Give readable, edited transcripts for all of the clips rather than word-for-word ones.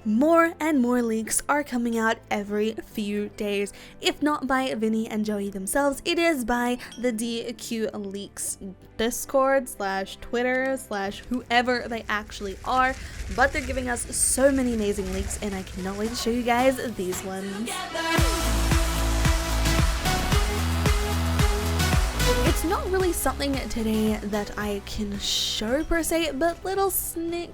More and more leaks are coming out every few days. If not by Vinny and Joey themselves, it is by the DQ Leaks Discord / Twitter / whoever they actually are. But they're giving us so many amazing leaks, and I cannot wait to show you guys these ones. It's not really something today that I can show per se, but little sneak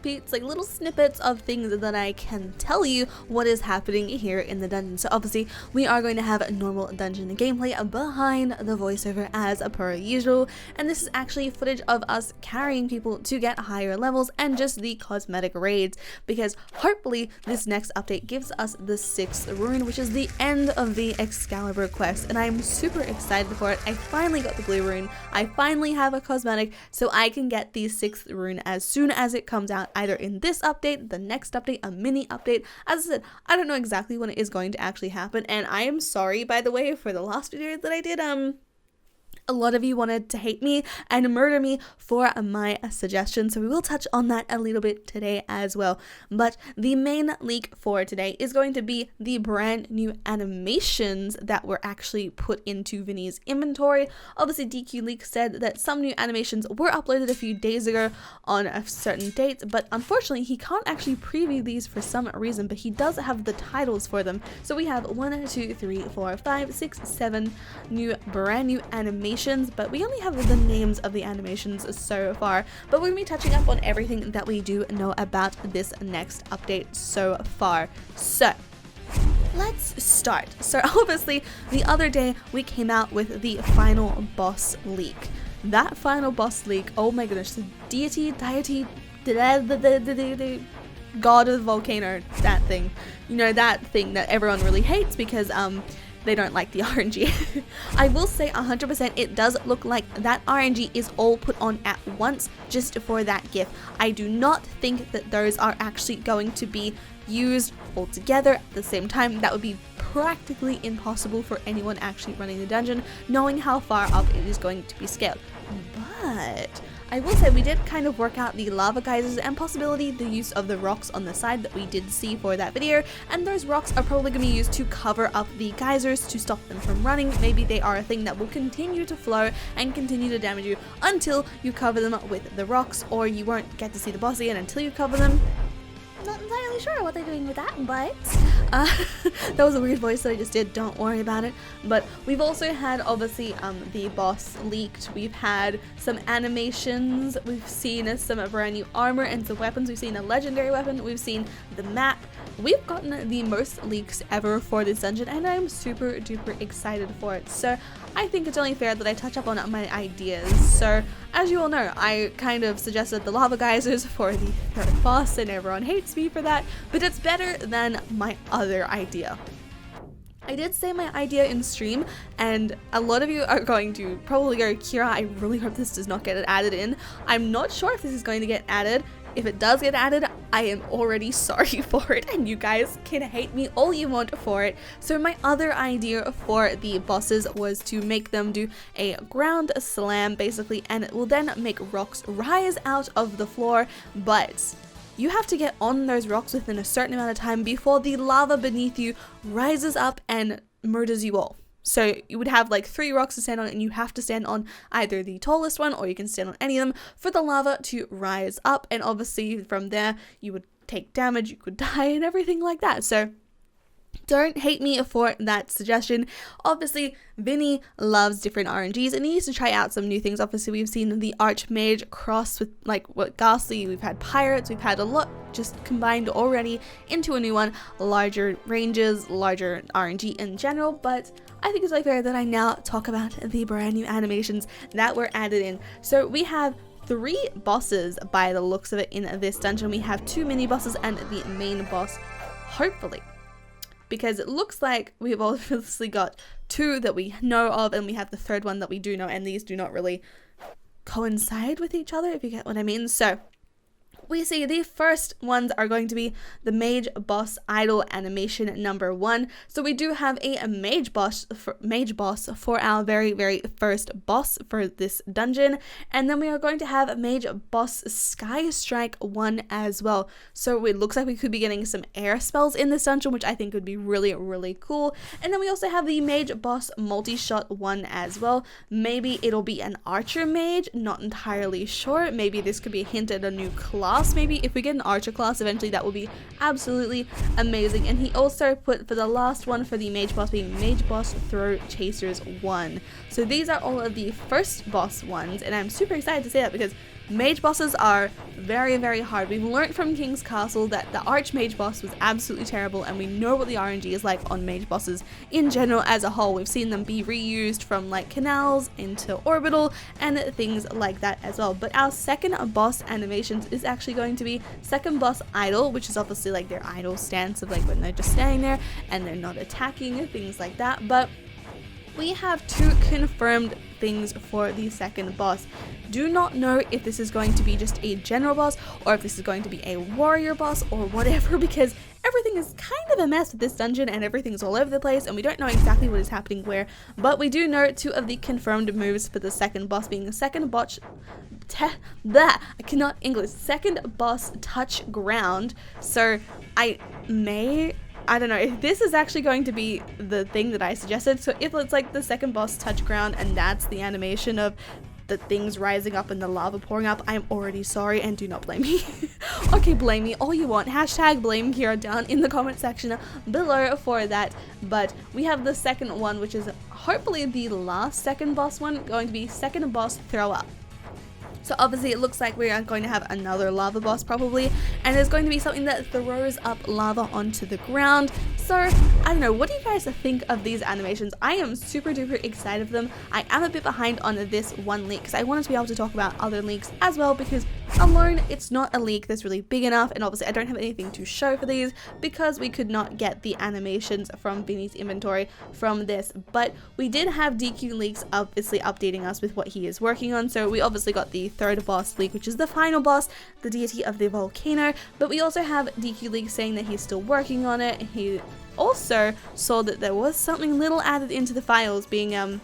peeks, like little snippets of things that I can tell you what is happening here in the dungeon. So obviously we are going to have normal dungeon gameplay behind the voiceover as per usual, and this is actually footage of us carrying people to get higher levels and just the cosmetic raids, because hopefully this next update gives us the 6th rune, which is the end of the Excalibur quest, and I'm super excited for it. I finally got the blue rune, I finally have a cosmetic, so I can get the 6th rune as soon as it comes out, either in this update, the next update, a mini update. As I said, I don't know exactly when it is going to actually happen, and I am sorry, by the way, for the last video that I did. A lot of you wanted to hate me and murder me for my suggestion, so we will touch on that a little bit today as well. But the main leak for today is going to be the brand new animations that were actually put into Vinny's inventory. Obviously, DQ Leaks said that some new animations were uploaded a few days ago on a certain date, but unfortunately he can't actually preview these for some reason, but he does have the titles for them. So we have 1, 2, 3, 4, 5, 6, 7 brand new animations, but we only have the names of the animations so far. But we're going to be touching up on everything that we do know about this next update so far. So let's start. So obviously the other day we came out with the final boss leak. That final boss leak, oh my goodness, the deity, god of the volcano, that thing. You know, that thing that everyone really hates because they don't like the RNG. I will say 100% it does look like that RNG is all put on at once just for that GIF. I do not think that those are actually going to be used all together at the same time. That would be practically impossible for anyone actually running the dungeon, knowing how far up it is going to be scaled. But I will say we did kind of work out the lava geysers and possibly the use of the rocks on the side that we did see for that video, and those rocks are probably going to be used to cover up the geysers to stop them from running. Maybe they are a thing that will continue to flow and continue to damage you until you cover them with the rocks, or you won't get to see the boss again until you cover them. Not entirely sure what they're doing with that, but that was a weird voice that I just did, don't worry about it. But we've also had obviously the boss leaked, we've had some animations, we've seen some brand new armor and some weapons, we've seen a legendary weapon, we've seen the map. We've gotten the most leaks ever for this dungeon, and I'm super duper excited for it. So I think it's only fair that I touch up on my ideas. So as you all know, I kind of suggested the lava geysers for the third boss, and everyone hates me for that, but it's better than my other idea. I did say my idea in stream, and a lot of you are going to probably go, Kira, I really hope this does not get added in. I'm not sure if this is going to get added. If it does get added, I am already sorry for it, and you guys can hate me all you want for it. So my other idea for the bosses was to make them do a ground slam basically, and it will then make rocks rise out of the floor, but you have to get on those rocks within a certain amount of time before the lava beneath you rises up and murders you all. So you would have like 3 rocks to stand on, and you have to stand on either the tallest one, or you can stand on any of them for the lava to rise up, and obviously from there you would take damage, you could die and everything like that. So don't hate me for that suggestion. Obviously, Vinny loves different RNGs and he needs to try out some new things. Obviously, we've seen the Archmage cross with like what Ghastly, we've had Pirates, we've had a lot just combined already into a new one, larger ranges, larger RNG in general, but I think it's only fair that I now talk about the brand new animations that were added in. So we have 3 bosses by the looks of it in this dungeon. We have 2 mini bosses and the main boss, hopefully, because it looks like we've obviously got 2 that we know of, and we have the 3rd one that we do know, and these do not really coincide with each other, if you get what I mean. So we see the first ones are going to be the Mage Boss Idol animation number 1. So we do have a Mage Boss for our very first boss for this dungeon, and then we are going to have Mage Boss Sky Strike 1 as well. So it looks like we could be getting some air spells in this dungeon, which I think would be really cool. And then we also have the Mage Boss Multi-Shot 1 as well. Maybe it'll be an archer mage, not entirely sure. Maybe this could be a hint at a new class. Maybe if we get an archer class eventually, that will be absolutely amazing. And he also put for the last one for the Mage Boss being Mage Boss Throw Chasers 1. So these are all of the first boss ones, and I'm super excited to say that because mage bosses are very hard. We've learned from King's Castle that the Archmage boss was absolutely terrible, and we know what the RNG is like on mage bosses in general as a whole. We've seen them be reused from like canals into orbital and things like that as well. But our second boss animations is actually going to be second boss idle, which is obviously like their idle stance of like when they're just standing there and they're not attacking and things like that. But we have 2 confirmed things for the second boss. Do not know if this is going to be just a general boss or if this is going to be a warrior boss or whatever, because everything is kind of a mess with this dungeon and everything's all over the place and we don't know exactly what is happening where. But we do know 2 of the confirmed moves for the second boss being the second boss second boss touch ground. So I don't know if this is actually going to be the thing that I suggested. So if it's like the second boss touch ground and that's the animation of the things rising up and the lava pouring up, I'm already sorry and do not blame me. Okay, blame me all you want. Hashtag blame Kira down in the comment section below for that. But we have the second one, which is hopefully the last second boss one, going to be second boss throw up. So obviously it looks like we are going to have another lava boss probably, and there's going to be something that throws up lava onto the ground. So I don't know, what do you guys think of these animations? I am super duper excited for them. I am a bit behind on this one leak because I wanted to be able to talk about other leaks as well, because alone it's not a leak that's really big enough, and obviously I don't have anything to show for these because we could not get the animations from Vinny's inventory from this. But we did have DQ leaks obviously updating us with what he is working on. So we obviously got the third boss leak, which is the final boss, the deity of the volcano, but we also have DQ leaks saying that he's still working on it. He also saw that there was something little added into the files being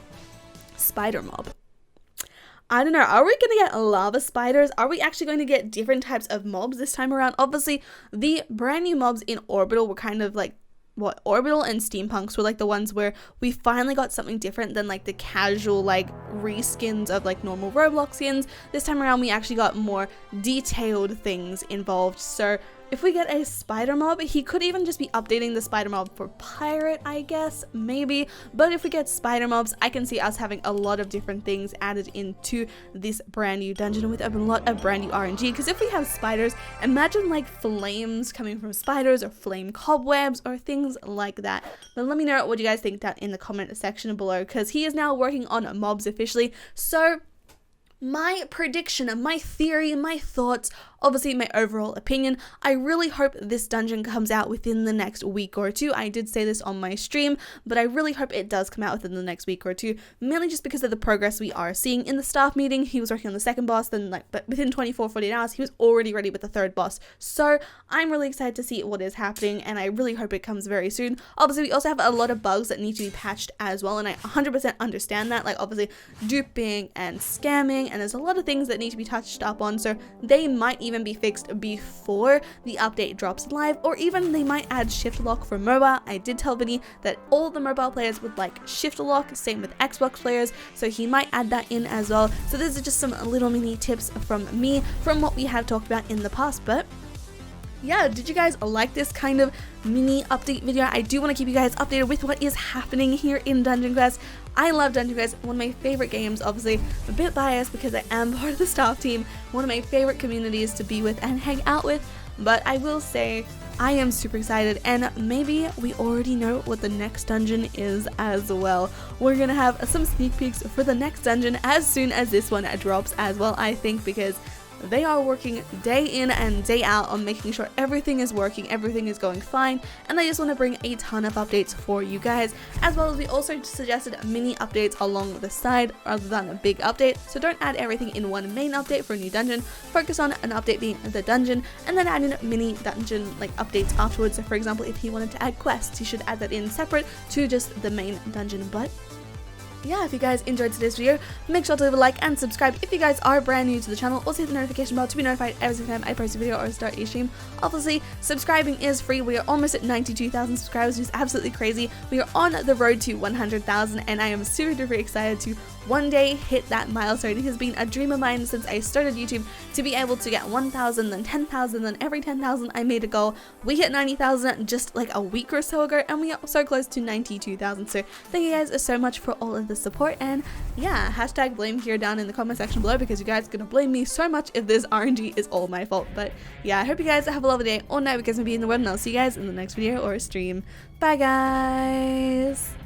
spider mob. I don't know, are we going to get lava spiders? Are we actually going to get different types of mobs this time around? Obviously, the brand new mobs in Orbital were kind of like, what, Orbital and Steampunks were like the ones where we finally got something different than like the casual like reskins of like normal Roblox skins. This time around we actually got more detailed things involved. So if we get a spider mob, he could even just be updating the spider mob for pirate, I guess, maybe. But if we get spider mobs, I can see us having a lot of different things added into this brand new dungeon with a lot of brand new RNG. Because if we have spiders, imagine like flames coming from spiders or flame cobwebs or things like that. But let me know what you guys think down in the comment section below, because he is now working on mobs officially. So my prediction, my theory, my thoughts, obviously my overall opinion, I really hope this dungeon comes out within the next week or 2. I did say this on my stream, but I really hope it does come out within the next week or 2, mainly just because of the progress we are seeing. In the staff meeting, he was working on the second boss, then but within 48 hours, he was already ready with the third boss. So I'm really excited to see what is happening, and I really hope it comes very soon. Obviously, we also have a lot of bugs that need to be patched as well, and I 100% understand that, like obviously duping and scamming, and there's a lot of things that need to be touched up on, so they might even be fixed before the update drops live, or even they might add shift lock for mobile. I did tell Vinny that all the mobile players would like shift lock, same with Xbox players, so he might add that in as well. So these are just some little mini tips from me from what we have talked about in the past. But yeah, did you guys like this kind of mini update video? I do want to keep you guys updated with what is happening here in Dungeon Quest. I love Dungeon Quest, one of my favorite games, obviously a bit biased because I am part of the staff team, one of my favorite communities to be with and hang out with, but I will say I am super excited, and maybe we already know what the next dungeon is as well. We're gonna have some sneak peeks for the next dungeon as soon as this one drops as well, I think, because They are working day in and day out on making sure everything is working, everything is going fine, and they just want to bring a ton of updates for you guys, as well as we also suggested mini updates along the side rather than a big update. So don't add everything in one main update for a new dungeon, focus on an update being the dungeon, and then add in mini dungeon like updates afterwards. So for example, if he wanted to add quests, he should add that in separate to just the main dungeon. But yeah, if you guys enjoyed today's video, make sure to leave a like and subscribe if you guys are brand new to the channel. Also hit the notification bell to be notified every single time I post a video or start a stream. Obviously, subscribing is free. We are almost at 92,000 subscribers, which is absolutely crazy. We are on the road to 100,000, and I am super duper excited to one day hit that milestone. It has been a dream of mine since I started YouTube to be able to get 1,000, then 10,000, then every 10,000 I made a goal. We hit 90,000 just like a week or so ago, and we are so close to 92,000. So thank you guys so much for all of the support, and yeah, hashtag blame here down in the comment section below, because you guys are gonna blame me so much if this RNG is all my fault. But yeah, I hope you guys have a lovely day or night, because I'm being in the world, and I'll see you guys in the next video or stream. Bye guys.